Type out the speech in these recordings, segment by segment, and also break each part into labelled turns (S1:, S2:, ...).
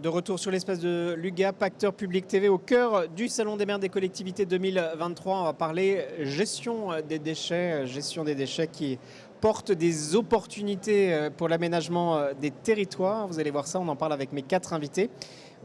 S1: De retour sur l'espace de l'UGAP, Acteurs Public TV, au cœur du Salon des maires des collectivités 2023. On va parler gestion des déchets qui porte des opportunités pour l'aménagement des territoires. Vous allez voir ça, on en parle avec mes 4 invités.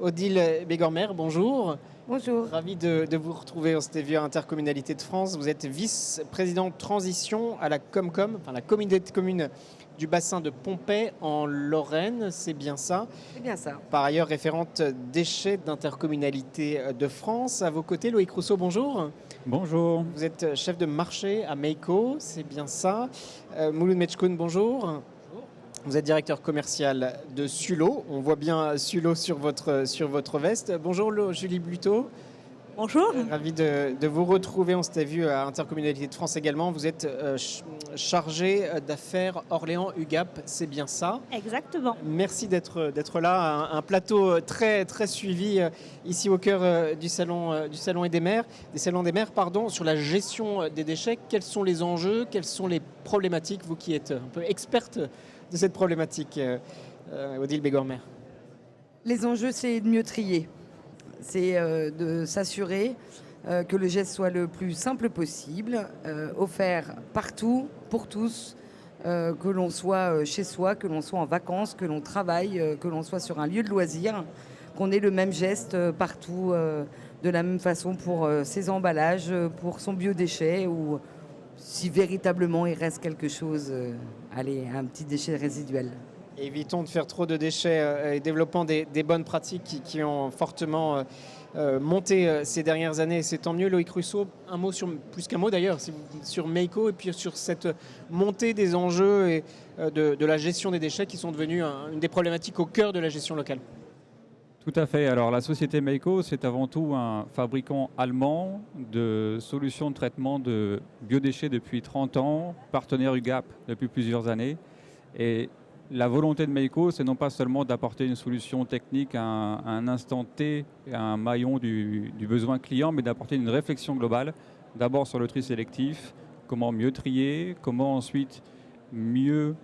S1: Odile Bégormer, bonjour.
S2: Bonjour.
S1: Ravi de vous retrouver. On s'était vu à Intercommunalité de France. Vous êtes vice-présidente transition à la Comcom, enfin la communauté de communes du bassin de Pompey en Lorraine, c'est bien ça?
S2: C'est bien ça.
S1: Par ailleurs, référente déchets d'Intercommunalité de France. À vos côtés, Loïc Rousseau, bonjour.
S3: Bonjour.
S1: Vous êtes chef de marché à Meiko, c'est bien ça. Mouloud Mechkoun, bonjour. Vous êtes directeur commercial de Sulo. On voit bien Sulo sur votre veste. Bonjour Julie Bluteau.
S4: Bonjour.
S1: Ravi de vous retrouver. On s'était vu à Intercommunalité de France également. Vous êtes chargé d'affaires Orléans-UGAP, c'est bien ça?
S4: Exactement.
S1: Merci d'être là. Un plateau très, très suivi ici au cœur du salon des maires, sur la gestion des déchets. Quels sont les enjeux? Quelles sont les problématiques? Vous qui êtes un peu experte de cette problématique, Odile Bégormer.
S2: Les enjeux, c'est de mieux trier. C'est de s'assurer que le geste soit le plus simple possible, offert partout, pour tous, que l'on soit chez soi, que l'on soit en vacances, que l'on travaille, que l'on soit sur un lieu de loisir, qu'on ait le même geste partout, de la même façon pour ses emballages, pour son biodéchet, ou si véritablement il reste quelque chose, un petit déchet résiduel.
S1: Évitons de faire trop de déchets et développant des bonnes pratiques qui ont fortement monté ces dernières années. C'est tant mieux. Loïc Rousseau, un mot plus qu'un mot d'ailleurs, sur Meiko et puis sur cette montée des enjeux et de la gestion des déchets qui sont devenus une des problématiques au cœur de la gestion locale.
S3: Tout à fait. Alors la société Meiko, c'est avant tout un fabricant allemand de solutions de traitement de biodéchets depuis 30 ans, partenaire UGAP depuis plusieurs années. Et la volonté de Meiko, c'est non pas seulement d'apporter une solution technique à un instant T, à un maillon du besoin client, mais d'apporter une réflexion globale, d'abord sur le tri sélectif, comment mieux trier, comment ensuite mieux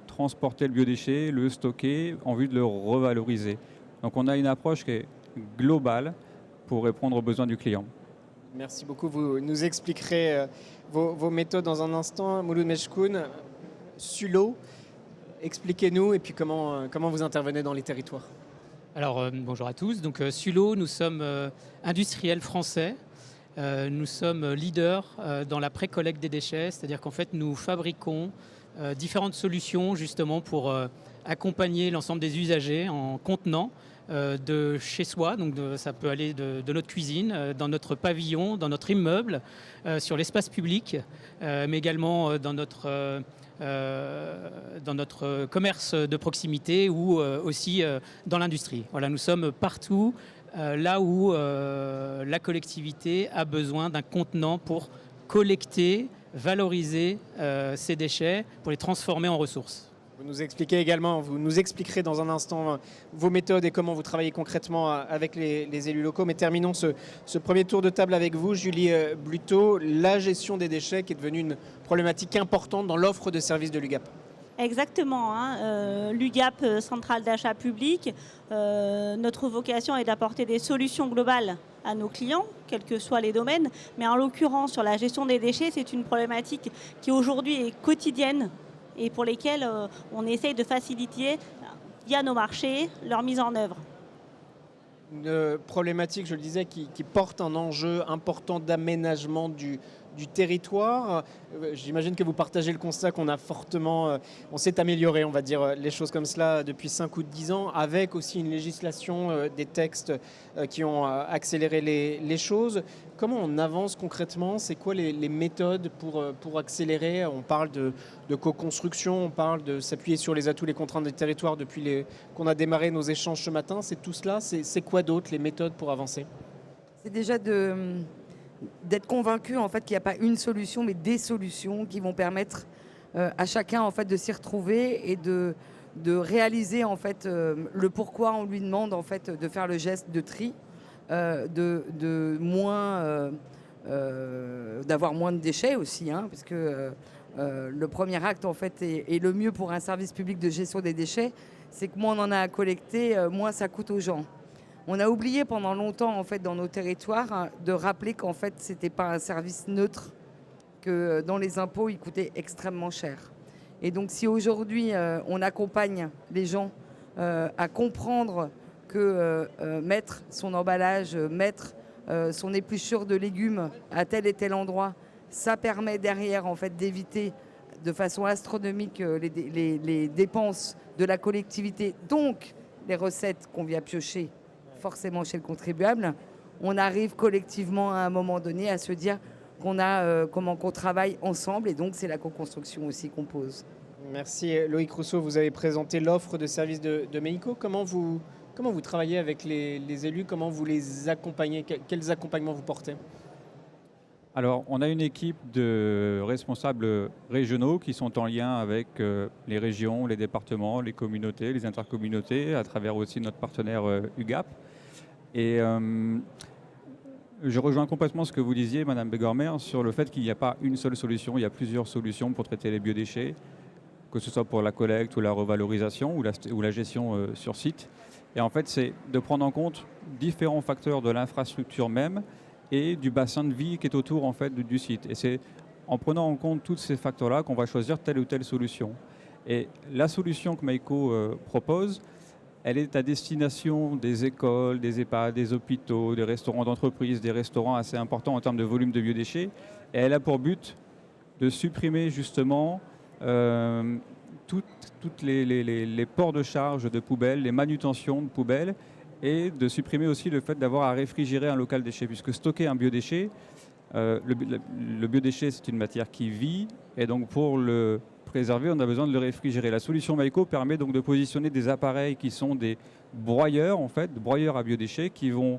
S3: transporter le biodéchet, le stocker, en vue de le revaloriser. Donc on a une approche qui est globale pour répondre aux besoins du client.
S1: Merci beaucoup. Vous nous expliquerez vos méthodes dans un instant. Mouloud Mechkoun, Sulo. Expliquez-nous et puis comment vous intervenez dans les territoires.
S5: Alors bonjour à tous. Donc Sulo, nous sommes industriels français. Nous sommes leaders dans la pré-collecte des déchets, c'est-à-dire qu'en fait nous fabriquons différentes solutions justement pour accompagner l'ensemble des usagers en contenant de chez soi, donc ça peut aller de notre cuisine, dans notre pavillon, dans notre immeuble, sur l'espace public, mais également dans notre commerce de proximité ou aussi dans l'industrie. Voilà, nous sommes partout là où la collectivité a besoin d'un contenant pour collecter, valoriser ces déchets, pour les transformer en ressources.
S1: Vous nous expliquerez dans un instant vos méthodes et comment vous travaillez concrètement avec les élus locaux. Mais terminons ce premier tour de table avec vous, Julie Bluteau, la gestion des déchets qui est devenue une problématique importante dans l'offre de services de l'UGAP.
S4: Exactement. L'UGAP, centrale d'achat public, notre vocation est d'apporter des solutions globales à nos clients, quels que soient les domaines. Mais en l'occurrence, sur la gestion des déchets, c'est une problématique qui aujourd'hui est quotidienne et pour lesquelles on essaye de faciliter via nos marchés leur mise en œuvre.
S1: Une problématique, je le disais, qui porte un enjeu important d'aménagement du territoire. J'imagine que vous partagez le constat qu'on a fortement, on s'est amélioré, on va dire les choses comme cela, depuis 5 ou 10 ans, avec aussi une législation, des textes qui ont accéléré les choses. Comment on avance concrètement? C'est quoi les méthodes pour accélérer? On parle de co-construction, on parle de s'appuyer sur les atouts, les contraintes des territoires depuis qu'on a démarré nos échanges ce matin. C'est tout cela? C'est quoi d'autre, les méthodes pour avancer?
S2: C'est déjà d'être convaincu en fait qu'il n'y a pas une solution, mais des solutions qui vont permettre à chacun en fait de s'y retrouver et de réaliser en fait le pourquoi on lui demande en fait de faire le geste de tri, d'avoir moins de déchets aussi, parce que le premier acte en fait est le mieux pour un service public de gestion des déchets, c'est que moins on en a à collecter, moins ça coûte aux gens. On a oublié pendant longtemps, en fait, dans nos territoires, de rappeler qu'en fait, ce n'était pas un service neutre, que dans les impôts, il coûtait extrêmement cher. Et donc, si aujourd'hui, on accompagne les gens à comprendre que mettre son emballage, mettre son épluchure de légumes à tel et tel endroit, ça permet derrière, en fait, d'éviter de façon astronomique les dépenses de la collectivité, donc les recettes qu'on vient piocher forcément chez le contribuable, on arrive collectivement à un moment donné à se dire qu'on travaille ensemble, et donc c'est la co-construction aussi qu'on pose.
S1: Merci Loïc Rousseau, vous avez présenté l'offre de services de Meiko. Comment vous travaillez avec les élus, comment vous les accompagnez, quels accompagnements vous portez?
S3: Alors, on a une équipe de responsables régionaux qui sont en lien avec les régions, les départements, les communautés, les intercommunautés, à travers aussi notre partenaire UGAP. Et je rejoins complètement ce que vous disiez, Madame Begormer, sur le fait qu'il n'y a pas une seule solution, il y a plusieurs solutions pour traiter les biodéchets, que ce soit pour la collecte ou la revalorisation ou la gestion sur site. Et en fait, c'est de prendre en compte différents facteurs de l'infrastructure même et du bassin de vie qui est autour en fait, du site. Et c'est en prenant en compte tous ces facteurs-là qu'on va choisir telle ou telle solution. Et la solution que Meiko propose, elle est à destination des écoles, des EHPAD, des hôpitaux, des restaurants d'entreprise, des restaurants assez importants en termes de volume de biodéchets. Et elle a pour but de supprimer justement toutes les ports de charge de poubelles, les manutentions de poubelles, et de supprimer aussi le fait d'avoir à réfrigérer un local déchet, puisque stocker un biodéchet, le biodéchet c'est une matière qui vit, et donc pour le préserver, on a besoin de le réfrigérer. La solution Meiko permet donc de positionner des appareils qui sont des broyeurs, en fait, broyeurs à biodéchets, qui vont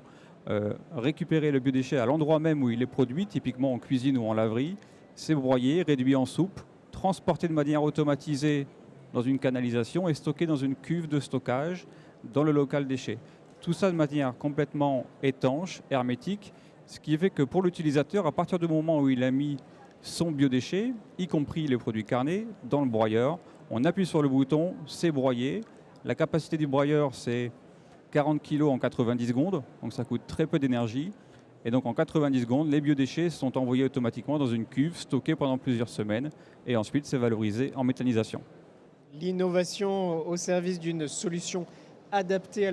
S3: récupérer le biodéchet à l'endroit même où il est produit, typiquement en cuisine ou en laverie. C'est broyé, réduit en soupe, transporté de manière automatisée dans une canalisation et stocké dans une cuve de stockage dans le local déchet. Tout ça de manière complètement étanche, hermétique, ce qui fait que pour l'utilisateur, à partir du moment où il a mis son biodéchet, y compris les produits carnés, dans le broyeur, on appuie sur le bouton, c'est broyé. La capacité du broyeur, c'est 40 kg en 90 secondes, donc ça coûte très peu d'énergie. Et donc en 90 secondes, les biodéchets sont envoyés automatiquement dans une cuve, stockés pendant plusieurs semaines, et ensuite c'est valorisé en méthanisation.
S1: L'innovation au service d'une solution adaptée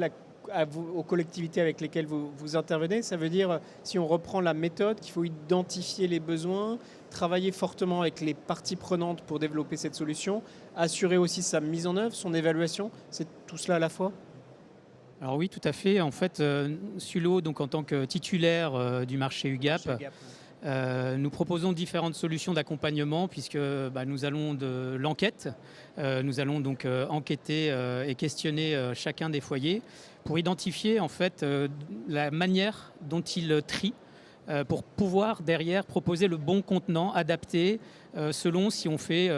S1: aux collectivités avec lesquelles vous intervenez, ça veut dire, si on reprend la méthode, qu'il faut identifier les besoins, travailler fortement avec les parties prenantes pour développer cette solution, assurer aussi sa mise en œuvre, son évaluation, c'est tout cela à la fois?
S5: Alors oui, tout à fait. En fait, Sulo, donc en tant que titulaire du marché UGAP, nous proposons différentes solutions d'accompagnement, puisque nous allons de l'enquête. Nous allons donc enquêter et questionner chacun des foyers pour identifier en fait la manière dont ils trient, pour pouvoir derrière proposer le bon contenant adapté selon si on fait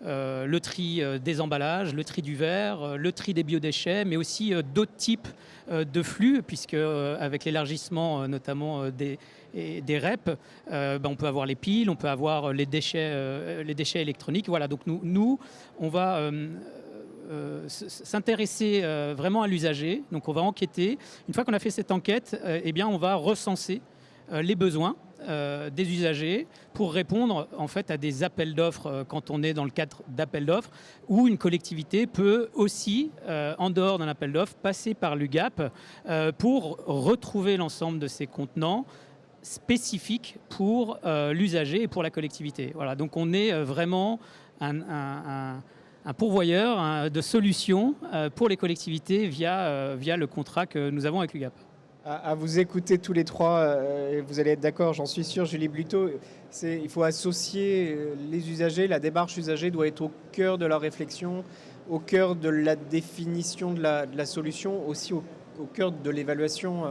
S5: le tri des emballages, le tri du verre, le tri des biodéchets, mais aussi d'autres types de flux, puisque avec l'élargissement notamment des REP, on peut avoir les piles, on peut avoir les déchets électroniques. Voilà, donc nous on va s'intéresser vraiment à l'usager. Donc on va enquêter. Une fois qu'on a fait cette enquête, on va recenser les besoins des usagers pour répondre en fait à des appels d'offres quand on est dans le cadre d'appels d'offres, où une collectivité peut aussi, en dehors d'un appel d'offres, passer par l'UGAP pour retrouver l'ensemble de ces contenants spécifiques pour l'usager et pour la collectivité. Voilà, donc on est vraiment un pourvoyeur de solutions pour les collectivités via le contrat que nous avons avec l'UGAP.
S1: À vous écouter tous les trois, vous allez être d'accord, j'en suis sûr, Julie Bluteau, il faut associer les usagers, la démarche usager doit être au cœur de la réflexion, au cœur de la définition de la solution, aussi au cœur de l'évaluation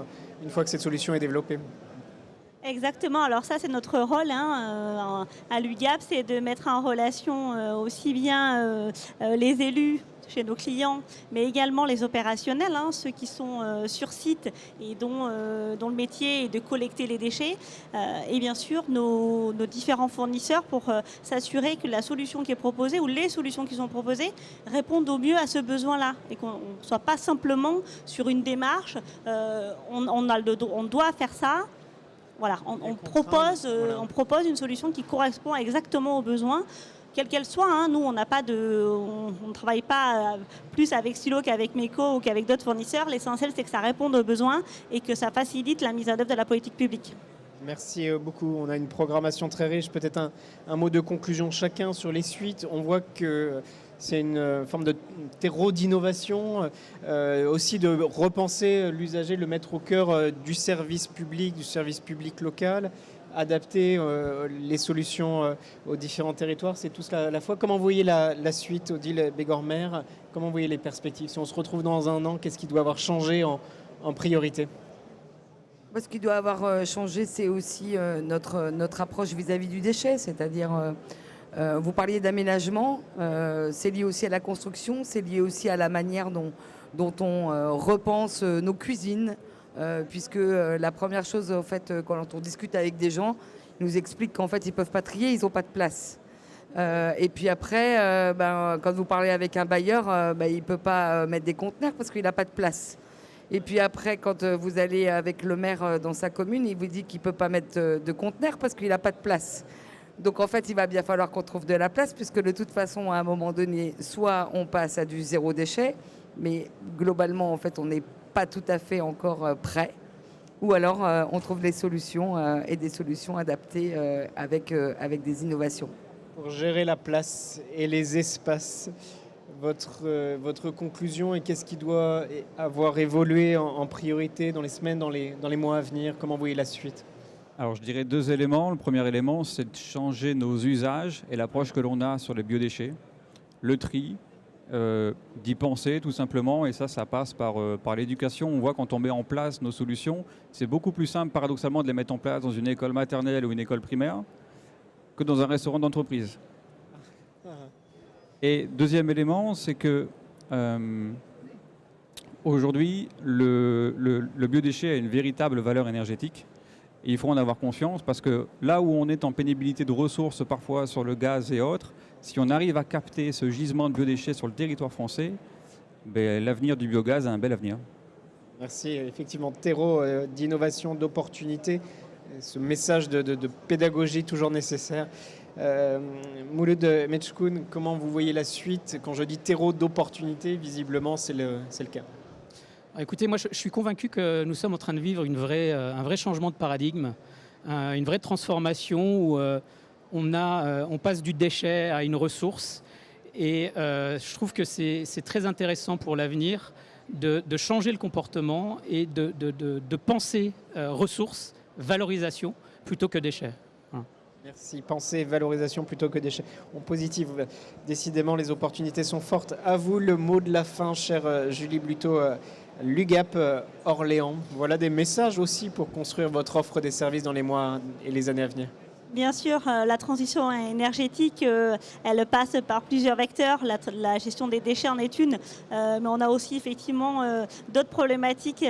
S1: une fois que cette solution est développée.
S4: Exactement, alors ça c'est notre rôle à l'UGAP, c'est de mettre en relation aussi bien les élus chez nos clients, mais également les opérationnels, ceux qui sont sur site et dont le métier est de collecter les déchets, et bien sûr nos différents fournisseurs pour s'assurer que la solution qui est proposée ou les solutions qui sont proposées répondent au mieux à ce besoin-là et qu'on ne soit pas simplement sur une démarche, on doit faire ça. Voilà, on propose une solution qui correspond exactement aux besoins, quelle qu'elle soit. Nous, on ne travaille pas plus avec Stylo qu'avec Meco ou qu'avec d'autres fournisseurs. L'essentiel, c'est que ça réponde aux besoins et que ça facilite la mise en œuvre de la politique publique.
S1: Merci beaucoup. On a une programmation très riche. Peut-être un mot de conclusion chacun sur les suites. On voit que c'est une forme de terreau d'innovation, aussi de repenser l'usager, le mettre au cœur du service public local, adapter les solutions aux différents territoires. C'est tout cela à la fois. Comment vous voyez la suite, Odile Bégormer? Comment vous voyez les perspectives? Si on se retrouve dans un an, qu'est-ce qui doit avoir changé en priorité?
S2: Ce qui doit avoir changé, c'est aussi notre approche vis-à-vis du déchet, c'est-à-dire, vous parliez d'aménagement, c'est lié aussi à la construction, c'est lié aussi à la manière dont on repense nos cuisines, puisque la première chose, en fait, quand on discute avec des gens, ils nous expliquent qu'en fait, ils ne peuvent pas trier, ils n'ont pas de place. Et puis après, quand vous parlez avec un bailleur, il ne peut pas mettre des conteneurs parce qu'il n'a pas de place. Et puis après, quand vous allez avec le maire dans sa commune, il vous dit qu'il ne peut pas mettre de conteneurs parce qu'il n'a pas de place. Donc en fait, il va bien falloir qu'on trouve de la place, puisque de toute façon, à un moment donné, soit on passe à du zéro déchet, mais globalement, en fait, on n'est pas tout à fait encore prêt, ou alors on trouve des solutions et des solutions adaptées avec des innovations.
S1: Pour gérer la place et les espaces, votre conclusion et qu'est-ce qui doit avoir évolué en priorité dans les semaines, dans les mois à venir? Comment vous voyez la suite?
S3: Alors je dirais 2 éléments. Le premier élément, c'est de changer nos usages et l'approche que l'on a sur les biodéchets. Le tri, d'y penser tout simplement, et ça passe par l'éducation. On voit quand on met en place nos solutions, c'est beaucoup plus simple paradoxalement de les mettre en place dans une école maternelle ou une école primaire que dans un restaurant d'entreprise. Et deuxième élément, c'est que aujourd'hui, le biodéchet a une véritable valeur énergétique. Et il faut en avoir confiance parce que là où on est en pénibilité de ressources, parfois sur le gaz et autres, si on arrive à capter ce gisement de biodéchets sur le territoire français, l'avenir du biogaz a un bel avenir.
S1: Merci. Effectivement, terreau d'innovation, d'opportunité, ce message de pédagogie toujours nécessaire. Mouloud Mechkoun, comment vous voyez la suite? Quand je dis terreau d'opportunité, visiblement, c'est le cas.
S5: Écoutez, moi je suis convaincu que nous sommes en train de vivre un vrai changement de paradigme, une vraie transformation où on passe du déchet à une ressource. Et je trouve que c'est très intéressant pour l'avenir de changer le comportement et de penser ressources, valorisation plutôt que déchets.
S1: Merci. Pensée, valorisation plutôt que déchets. En positif, décidément, les opportunités sont fortes. À vous le mot de la fin, chère Julie Bluteau, l'UGAP Orléans. Voilà des messages aussi pour construire votre offre des services dans les mois et les années à venir.
S4: Bien sûr, la transition énergétique, elle passe par plusieurs vecteurs. La gestion des déchets en est une, mais on a aussi effectivement d'autres problématiques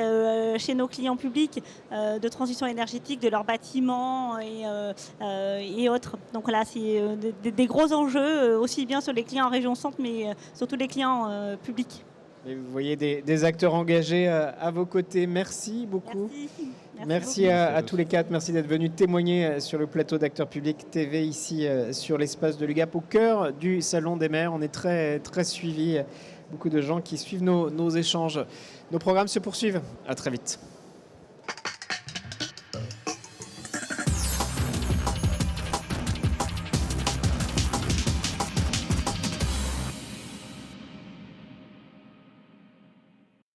S4: chez nos clients publics de transition énergétique de leurs bâtiments et autres. Donc là, c'est des gros enjeux, aussi bien sur les clients en région centre, mais surtout les clients publics.
S1: Et vous voyez des acteurs engagés à vos côtés. Merci beaucoup. Merci à tous les quatre. Merci d'être venus témoigner sur le plateau d'Acteurs Publics TV, ici sur l'espace de l'UGAP, au cœur du Salon des maires. On est très, très suivis. Beaucoup de gens qui suivent nos échanges. Nos programmes se poursuivent. À très vite.